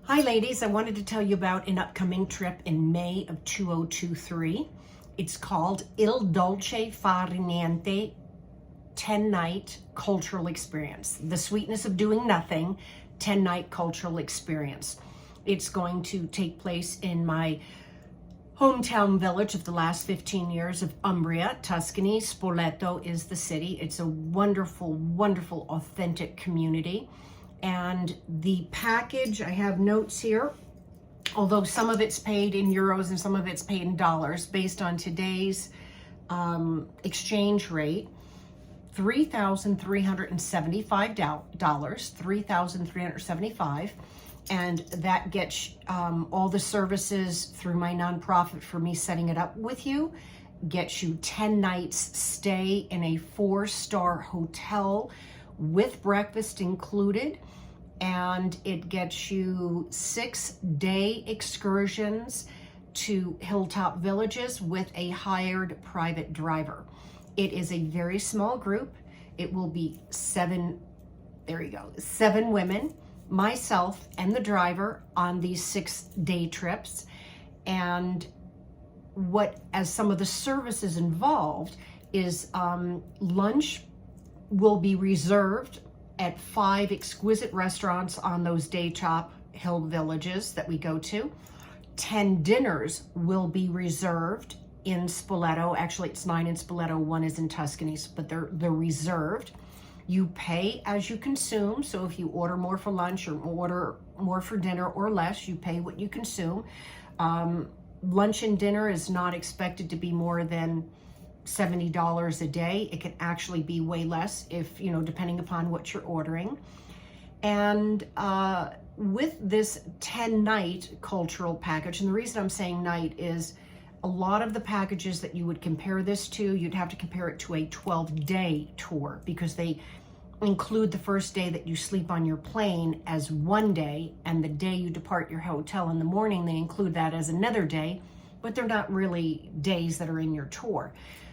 Hi ladies, I wanted to tell you about an upcoming trip in May of 2023. It's called Il Dolce Far Niente 10-night cultural experience. The sweetness of doing nothing, 10-night cultural experience. It's going to take place in my hometown village of the last 15 years of Umbria, Tuscany. Spoleto is the city. It's a wonderful, wonderful, authentic community. And the package, I have notes here, although some of it's paid in euros and some of it's paid in dollars based on today's exchange rate, $3,375, and that gets all the services through my nonprofit for me setting it up with you, gets you 10 nights stay in a 4-star hotel with breakfast included, and it gets you 6-day excursions to Hilltop villages with a hired private driver. It is a very small group. It will be 7 women, myself and the driver on these 6-day trips. And as some of the services involved is lunch will be reserved at 5 exquisite restaurants on those day top hill villages that we go to. 10 dinners will be reserved in Spoleto. Actually, it's 9 in Spoleto, 1 is in Tuscany, but they're reserved. You pay as you consume, so if you order more for lunch or order more for dinner or less, you pay what you consume. Lunch and dinner is not expected to be more than $70 a day. It can actually be way less if, depending upon what you're ordering. And with this 10-night cultural package, and the reason I'm saying night is a lot of the packages that you would compare this to, you'd have to compare it to a 12-day tour because they include the first day that you sleep on your plane as one day, and the day you depart your hotel in the morning, they include that as another day, but they're not really days that are in your tour.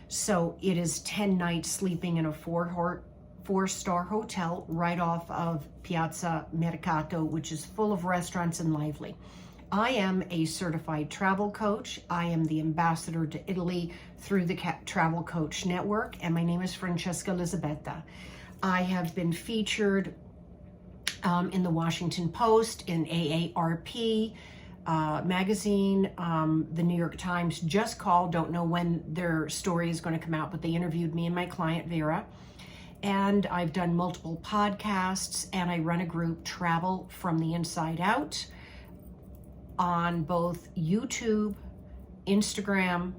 So it is 10 nights sleeping in a 4-star hotel right off of Piazza Mercato, which is full of restaurants and lively. I am a certified travel coach. I am the ambassador to Italy through the Travel Coach Network, and my name is Francesca Elisabetta. I have been featured in the Washington Post, in AARP magazine, the New York Times just called, don't know when their story is going to come out, but they interviewed me and my client Vera. And I've done multiple podcasts, and I run a group, Travel from the Inside Out, on both YouTube, Instagram,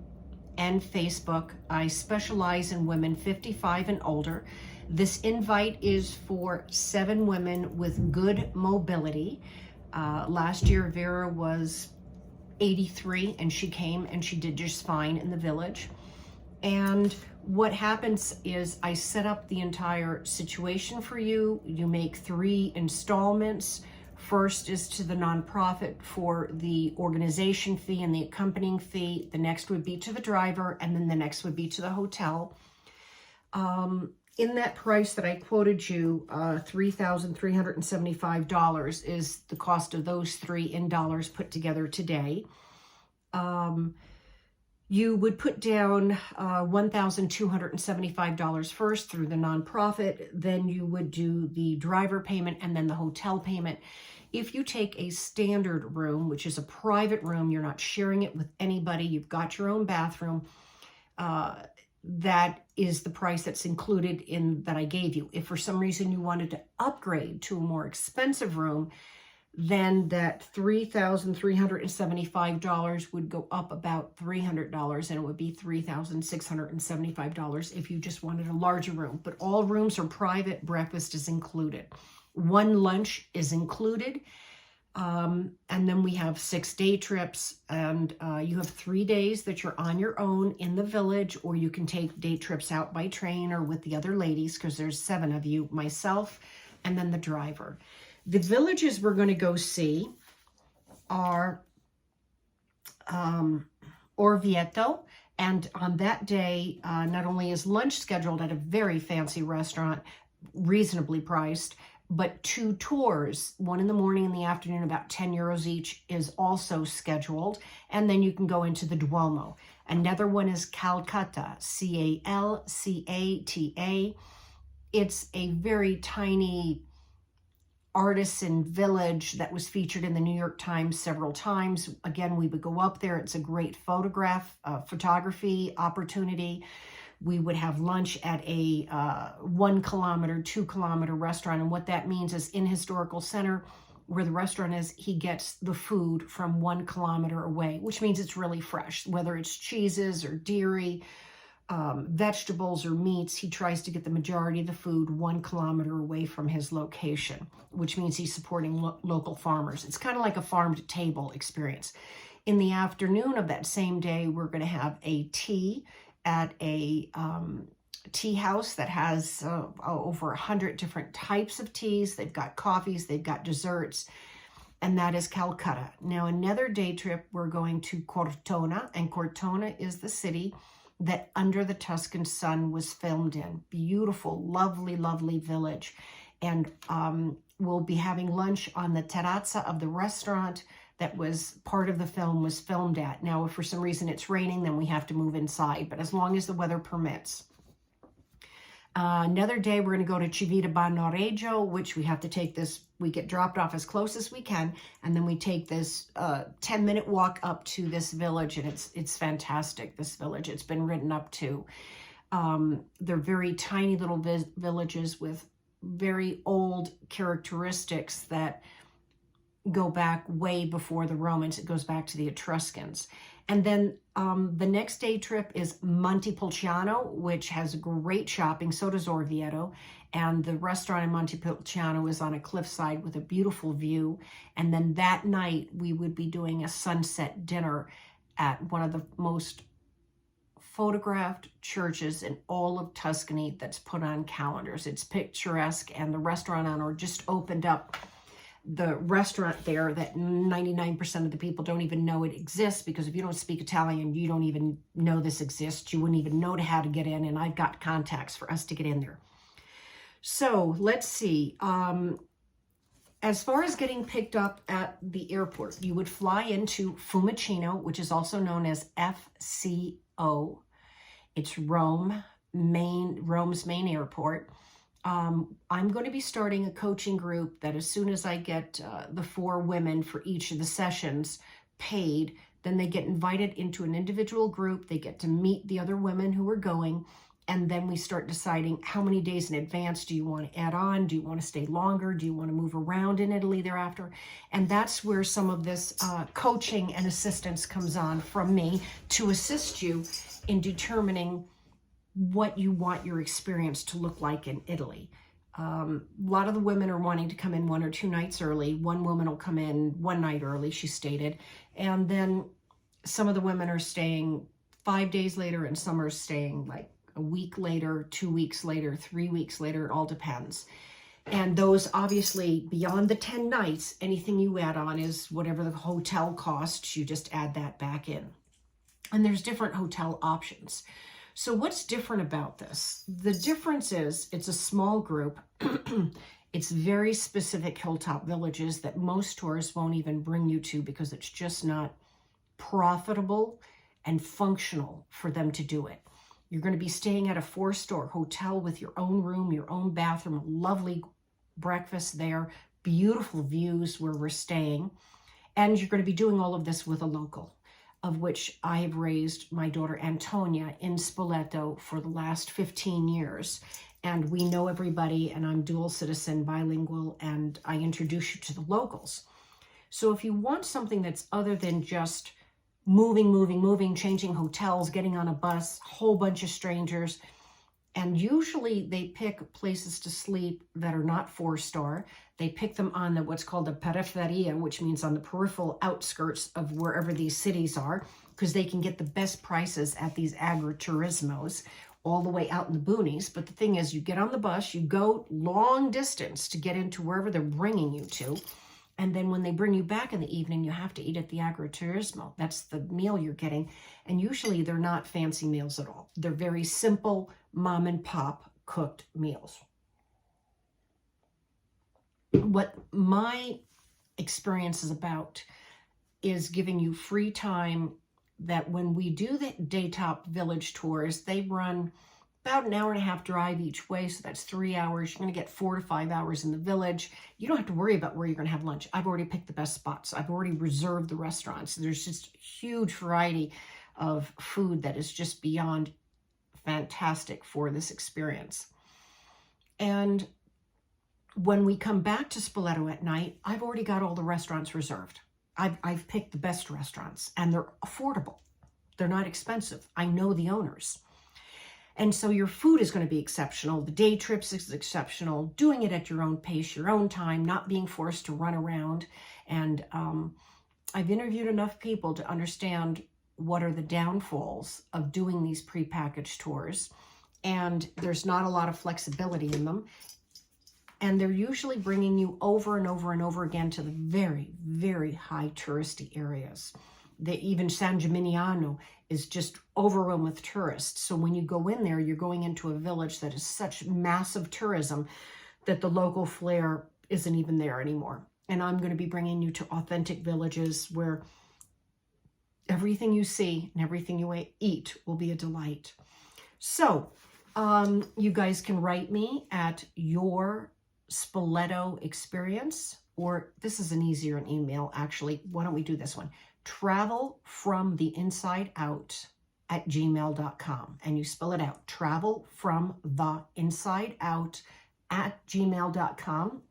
and Facebook. I specialize in women 55 and older. This invite is for 7 women with good mobility. Last year, Vera was 83, and she came and she did just fine in the village. And what happens is I set up the entire situation for you. You make 3 installments. First is to the nonprofit for the organization fee and the accompanying fee. The next would be to the driver, and then the next would be to the hotel. In that price that I quoted you, $3,375 is the cost of those 3 in dollars put together today. You would put down $1,275 first through the nonprofit, then you would do the driver payment and then the hotel payment. If you take a standard room, which is a private room, you're not sharing it with anybody, you've got your own bathroom, that is the price that's included in that I gave you. If for some reason you wanted to upgrade to a more expensive room, then that $3,375 would go up about $300, and it would be $3,675 if you just wanted a larger room. But all rooms are private, breakfast is included. 1 lunch is included. And then we have 6-day trips, and you have 3 days that you're on your own in the village, or you can take day trips out by train or with the other ladies, because there's 7 of you, myself, and then the driver. The villages we're going to go see are Orvieto, and on that day, not only is lunch scheduled at a very fancy restaurant, reasonably priced, but 2 tours, one in the morning and the afternoon, about 10 euros each, is also scheduled. And then you can go into the Duomo. Another one is Calcutta, Calcata. It's a very tiny artisan village that was featured in the New York Times several times. Again, we would go up there. It's a great photography opportunity. We would have lunch at a 1 kilometer, 2 kilometer restaurant. And what that means is in Historical Center, where the restaurant is, he gets the food from 1 kilometer away, which means it's really fresh, whether it's cheeses or dairy, vegetables or meats. He tries to get the majority of the food 1 kilometer away from his location, which means he's supporting local farmers. It's kind of like a farm to table experience. In the afternoon of that same day, we're going to have a tea at a tea house that has over 100 different types of teas. They've got coffees, they've got desserts, and that is Calcutta. Now, another day trip, we're going to Cortona, and Cortona is the city that Under the Tuscan Sun was filmed in. Beautiful, lovely, lovely village. And we'll be having lunch on the terrazza of the restaurant that was part of the film was filmed at. Now, if for some reason it's raining, then we have to move inside, but as long as the weather permits. Another day, we're going to go to Civita Bannoreggio, which we have to take this, we get dropped off as close as we can, and then we take this 10-minute walk up to this village, and it's fantastic, this village. It's been written up to. They're very tiny little villages with very old characteristics that go back way before the Romans. It goes back to the Etruscans. And then the next day trip is Montepulciano, which has great shopping. So does Orvieto. And the restaurant in Montepulciano is on a cliffside with a beautiful view. And then that night, we would be doing a sunset dinner at one of the most photographed churches in all of Tuscany that's put on calendars. It's picturesque, and the restaurant owner just opened up the restaurant there that 99% of the people don't even know it exists, because if you don't speak Italian, you don't even know this exists. You wouldn't even know how to get in, and I've got contacts for us to get in there. So let's see. As far as getting picked up at the airport, you would fly into Fiumicino, which is also known as FCO. It's Rome's main airport. I'm going to be starting a coaching group that as soon as I get the 4 women for each of the sessions paid, then they get invited into an individual group. They get to meet the other women who are going, and then we start deciding how many days in advance do you want to add on? Do you want to stay longer? Do you want to move around in Italy thereafter? And that's where some of this coaching and assistance comes on from me to assist you in determining what you want your experience to look like in Italy. A lot of the women are wanting to come in 1 or 2 nights early. One woman will come in 1 night early, she stated. And then some of the women are staying 5 days later, and some are staying like a week later, 2 weeks later, 3 weeks later. It all depends. And those obviously beyond the 10 nights, anything you add on is whatever the hotel costs, you just add that back in. And there's different hotel options. So what's different about this? The difference is it's a small group. It's very specific hilltop villages that most tourists won't even bring you to because it's just not profitable and functional for them to do it. You're going to be staying at a 4-star hotel with your own room, your own bathroom, lovely breakfast there, beautiful views where we're staying. And you're going to be doing all of this with a local, of which I have raised my daughter Antonia in Spoleto for the last 15 years. And we know everybody, and I'm dual citizen, bilingual, and I introduce you to the locals. So if you want something that's other than just moving, changing hotels, getting on a bus, a whole bunch of strangers, and usually they pick places to sleep that are not 4-star. They pick them on what's called the periferia, which means on the peripheral outskirts of wherever these cities are, because they can get the best prices at these agriturismos all the way out in the boonies. But the thing is, you get on the bus, you go long distance to get into wherever they're bringing you to. And then when they bring you back in the evening, you have to eat at the agriturismo. That's the meal you're getting. And usually they're not fancy meals at all. They're very simple mom and pop cooked meals. what my experience is about is giving you free time, that when we do the Hilltop village tours, they run about an hour and a half drive each way. So that's 3 hours. You're going to get 4 to 5 hours in the village. You don't have to worry about where you're going to have lunch. I've already picked the best spots. I've already reserved the restaurants. There's just huge variety of food that is just beyond fantastic for this experience. And when we come back to Spoleto at night, I've already got all the restaurants reserved. I've picked the best restaurants, and they're affordable. They're not expensive. I know the owners. And so your food is going to be exceptional. The day trips is exceptional. Doing it at your own pace, your own time, not being forced to run around. And I've interviewed enough people to understand what are the downfalls of doing these prepackaged tours. And there's not a lot of flexibility in them. And they're usually bringing you over and over and over again to the very, very high touristy areas. Even San Gimignano is just overrun with tourists. So when you go in there, you're going into a village that is such massive tourism that the local flair isn't even there anymore. And I'm going to be bringing you to authentic villages where everything you see and everything you eat will be a delight. So you guys can write me at your Spoleto experience, or this is an easier email actually. Why don't we do this one? travelfromtheinsideout@gmail.com, and you spell it out, travelfromtheinsideout@gmail.com.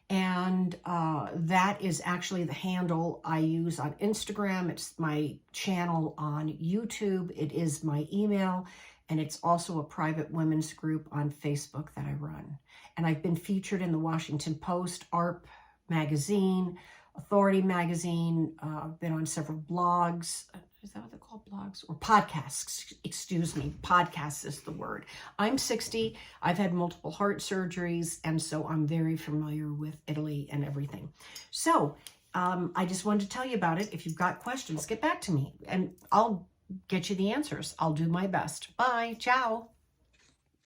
And that is actually the handle I use on Instagram. It's my channel on YouTube. It is my email. And it's also a private women's group on Facebook that I run. And I've been featured in the Washington Post, ARP magazine, Authority magazine. I've been on several blogs. Is that what they're called? Blogs? Or podcasts, excuse me. Podcasts is the word. I'm 60. I've had multiple heart surgeries. And so I'm very familiar with Italy and everything. So I just wanted to tell you about it. If you've got questions, get back to me and I'll get you the answers. I'll do my best. Bye. Ciao.